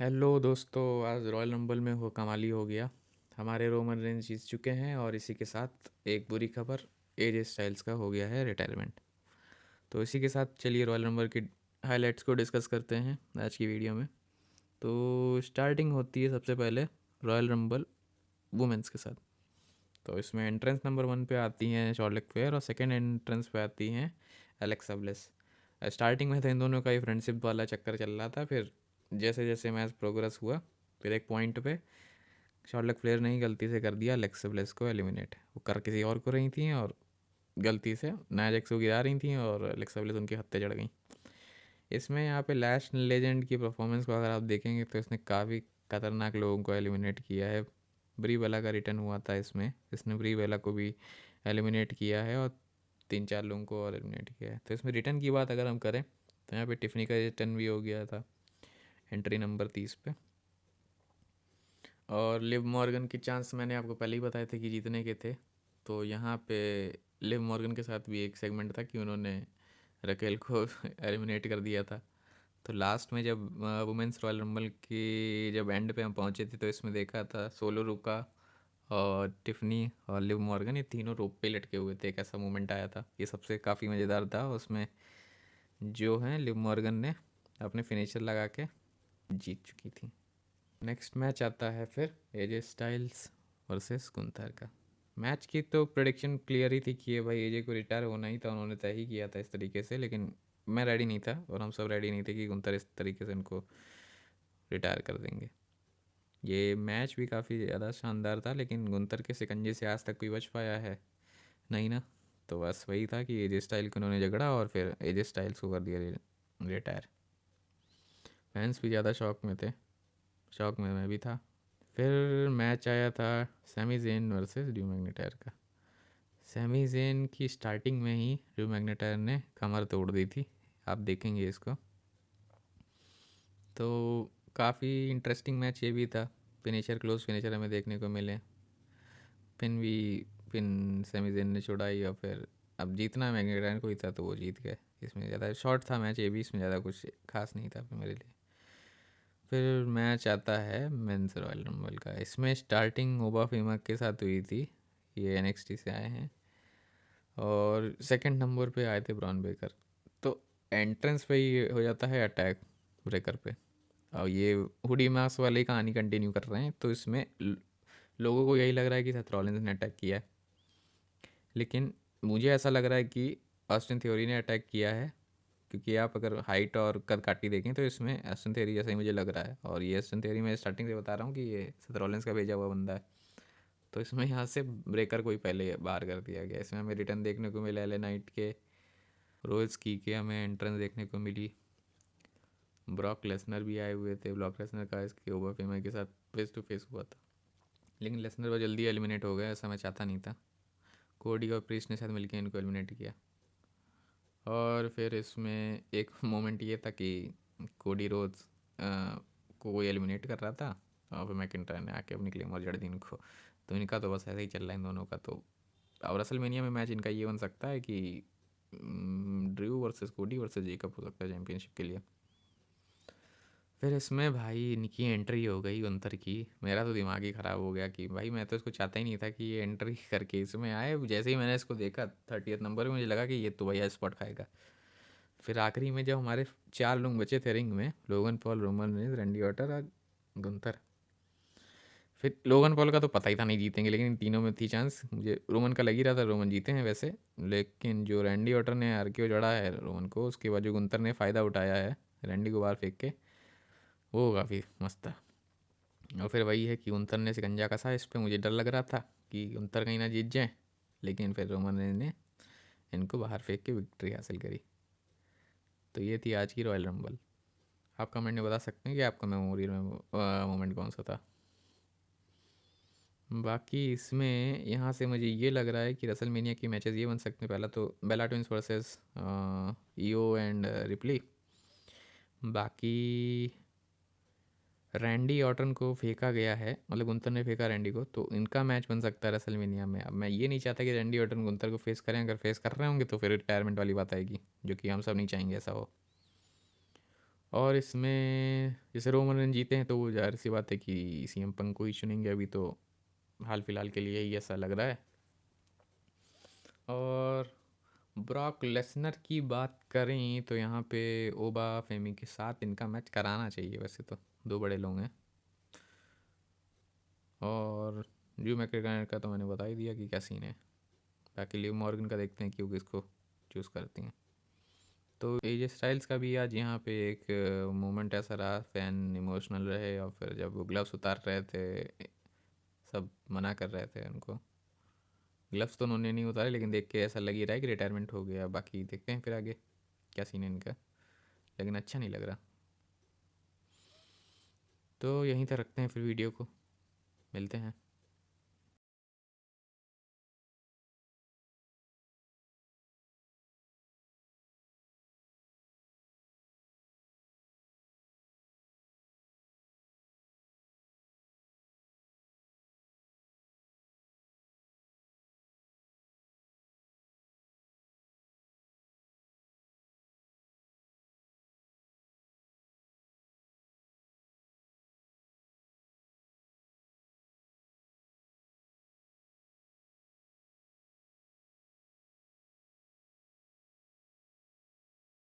Hello दोस्तों, आज royal rumble में हो कमाली हो गया। हमारे रोमन रेंज जीत चुके हैं और इसी के साथ एक बुरी खबर, एजे स्टाइल्स का हो गया है रिटायरमेंट। तो इसी के साथ चलिए रॉयल रंबल की हाइलाइट्स को डिस्कस करते हैं आज की वीडियो में। तो स्टार्टिंग होती है सबसे पहले रॉयल रंबल वुमेंस के साथ। तो इसमें एंट्रेंस नंबर 1 पे आती हैं शॉर्लेट फेयर और सेकंड एंट्रेंस पे आती हैं एलेक्सा ब्लेस। स्टार्टिंग में तो इन दोनों का ही फ्रेंडशिप वाला चक्कर चल रहा था, फिर जैसे जैसे मैच प्रोग्रेस हुआ फिर एक पॉइंट पे शार्लेट फ्लेयर ने ही गलती से कर दिया एलेक्सा ब्लेस को एलिमिनेट। वो कर किसी और को रही थी और गलती से नाया जैक्स को गिरा रही थी और एलेक्सा ब्लेस उनके हत्थे चढ़ गई। इसमें यहाँ पे लैश लेजेंड की परफॉर्मेंस को अगर आप देखेंगे तो इसने काफ़ी खतरनाक लोगों को एलिमिनेट किया है। ब्री बेला का रिटर्न हुआ था इसमें, इसने ब्री बेला को भी एलिमिनेट किया है और 3-4 लोगों को और एलिमिनेट किया है। तो इसमें रिटर्न की बात अगर हम करें तो यहाँ पे टिफनी का रिटर्न भी हो गया था एंट्री नंबर 30 पे। और लिव मॉर्गन की चांस मैंने आपको पहले ही बताए थे कि जीतने के थे। तो यहाँ पे लिव मॉर्गन के साथ भी एक सेगमेंट था कि उन्होंने रकेल को एलिमिनेट कर दिया था। तो लास्ट में जब वुमेंस रॉयल रंबल की जब एंड पे हम पहुँचे थे तो इसमें देखा था सोलो रुका और टिफनी और लिव मॉर्गन ये तीनों रोप पे लटके हुए थे। एक ऐसा मोमेंट आया था, ये सबसे काफ़ी मज़ेदार था। उसमें जो है लिव मॉर्गन ने अपने फिनिशर लगा के जीत चुकी थी। नेक्स्ट मैच आता है फिर एजे स्टाइल्स वर्सेस गुंथर का। मैच की तो प्रेडिक्शन क्लियर ही थी कि ये भाई एजे को रिटायर होना ही था, उन्होंने तय ही किया था इस तरीके से। लेकिन मैं रेडी नहीं था और हम सब रेडी नहीं थे कि गुंथर इस तरीके से इनको रिटायर कर देंगे। ये मैच भी काफ़ी ज़्यादा शानदार था लेकिन गुंथर के शिकंजे से आज तक कोई बच पाया है नहीं ना। तो बस वही था कि एजे स्टाइल को उन्होंने झगड़ा और फिर एजे स्टाइल्स को कर दिया रिटायर। फैंस भी ज़्यादा शौक में थे, शौक में मैं भी था। फिर मैच आया था Sami Zayn versus Drew McIntyre का। सैमी ज़ेन की स्टार्टिंग में ही ड्रू मैकइंटायर ने कमर तोड़ दी थी, आप देखेंगे इसको। तो काफ़ी इंटरेस्टिंग मैच ये भी था, फिनिशर क्लोज फिनिशर हमें देखने को मिले। पिन सैमी ज़ेन ने छुड़ाई और फिर अब जीतना मैकइंटायर को ही था तो वो जीत गए। इसमें ज़्यादा शॉर्ट था मैच ये भी, इसमें ज़्यादा कुछ खास नहीं था मेरे लिए। फिर मैच आता है मेंस रॉयल रंबल का। इसमें स्टार्टिंग ओबा फेमा के साथ हुई थी, ये एनएक्सटी से आए हैं और सेकंड नंबर पे आए थे ब्रॉन ब्रेकर। तो एंट्रेंस पे ही हो जाता है अटैक ब्रेकर पे और ये हुडी मास वाली कहानी कंटिन्यू कर रहे हैं। तो इसमें लोगों को यही लग रहा है कि सेथ रॉलिंस ने अटैक किया है, लेकिन मुझे ऐसा लग रहा है कि ऑस्टिन थ्योरी ने अटैक किया है। क्योंकि आप अगर हाइट और कद काटी देखें तो इसमें ऑस्टिन थ्योरी जैसा ही मुझे लग रहा है। और ये ऑस्टिन थ्योरी मैं स्टार्टिंग से बता रहा हूँ कि ये सेथ रॉलिंस का भेजा हुआ बंदा है। तो इसमें यहाँ से ब्रेकर को ही पहले बाहर कर दिया गया। इसमें हमें रिटर्न देखने को मिला एले नाइट के, रोज की के हमें एंट्रेंस देखने को मिली। ब्रॉक लेसनर भी आए हुए थे, ब्रॉक लेसनर का इसके ओवर फेमर के साथ फेस टू फेस हुआ था लेकिन लेसनर बहुत जल्दी एलिमिनेट हो गया, ऐसा मैं चाहता नहीं था। कोडी और प्रीस्ट ने साथ मिलकर इनको एलिमिनेट किया। और फिर इसमें एक मोमेंट ये था कि कोडी रोज को कोई एलिमिनेट कर रहा था और फिर मैकिंटायर ने आके अपनी क्लेम और जड़ दी इनको। तो इनका तो बस ऐसे ही चल रहा है इन दोनों का। तो अब रेसलमेनिया में मैच इनका ये बन सकता है कि ड्रू वर्सेस कोडी वर्सेस जेकब हो सकता है चैंपियनशिप के लिए। फिर इसमें भाई इनकी एंट्री हो गई गुंथर की। मेरा तो दिमाग ही ख़राब हो गया कि भाई मैं तो इसको चाहता ही नहीं था कि ये एंट्री करके इसमें आए। जैसे ही मैंने इसको देखा 30th नंबर में मुझे लगा कि ये तो भैया स्पॉट खाएगा। फिर आखिरी में जब हमारे 4 लोग बचे थे रिंग में, Logan Paul, Roman Reigns, Randy Orton और गुंथर। फिर लोगन पॉल का तो पता ही था नहीं जीतेंगे, लेकिन इन तीनों में थी चांस। मुझे रोमन का लग ही रहा था रोमन जीते हैं वैसे, लेकिन जो रैंडी ऑर्टन ने आरकेओ जड़ा है रोमन को, उसके बाद जो गुंथर ने फ़ायदा उठाया है रैंडी को बाहर फेंक के, वो काफ़ी मस्त था। और फिर वही है कि गुंथर ने शिकंजा कसा इस पर, मुझे डर लग रहा था कि गुंथर कहीं ना जीत जाए, लेकिन फिर रोमन रेंज ने इनको बाहर फेंक के विक्ट्री हासिल करी। तो ये थी आज की रॉयल रंबल। आप कमेंट में बता सकते हैं कि आपका मेमोरियल मोमेंट कौन सा था। बाकी इसमें यहाँ से मुझे ये लग रहा है कि रेसलमेनिया की मैचेस ये बन सकते हैं। पहला तो Bella twins versus Io and Ripley. बाकी रैंडी ऑर्टन को फेंका गया है, मतलब गुंथर ने फेंका रैंडी को, तो इनका मैच बन सकता है रेसलमेनिया में। अब मैं ये नहीं चाहता कि रैंडी ऑर्टन गुंथर को फेस करें, अगर फेस कर रहे होंगे तो फिर रिटायरमेंट वाली बात आएगी, जो कि हम सब नहीं चाहेंगे ऐसा हो। और इसमें जैसे रोमन रेन जीते हैं तो वो ज़ाहिर सी बात है कि सीएम पंक को ही चुनेंगे, अभी तो हाल फिलहाल के लिए ही ऐसा लग रहा है। और ब्रॉक लेसनर की बात करें तो यहाँ पे ओबा फेमी के साथ इनका मैच कराना चाहिए, वैसे तो दो बड़े लोग हैं। और ड्रू मैकग्रेगर का तो मैंने बता ही दिया कि क्या सीन है। बाकी लिव मॉर्गन का देखते हैं कि वो किसको चूज़ करती हैं। तो एजे स्टाइल्स का भी आज यहाँ पे एक मोमेंट ऐसा रहा, फैन इमोशनल रहे और फिर जब वो ग्लव्स उतार रहे थे सब मना कर रहे थे उनको। ग्लव्स तो उन्होंने नहीं उतारे लेकिन देख के ऐसा लग ही रहा है कि रिटायरमेंट हो गया। बाकी देखते हैं फिर आगे क्या सीन है इनका, लेकिन अच्छा नहीं लग रहा। तो यहीं तक रखते हैं फिर वीडियो को, मिलते हैं।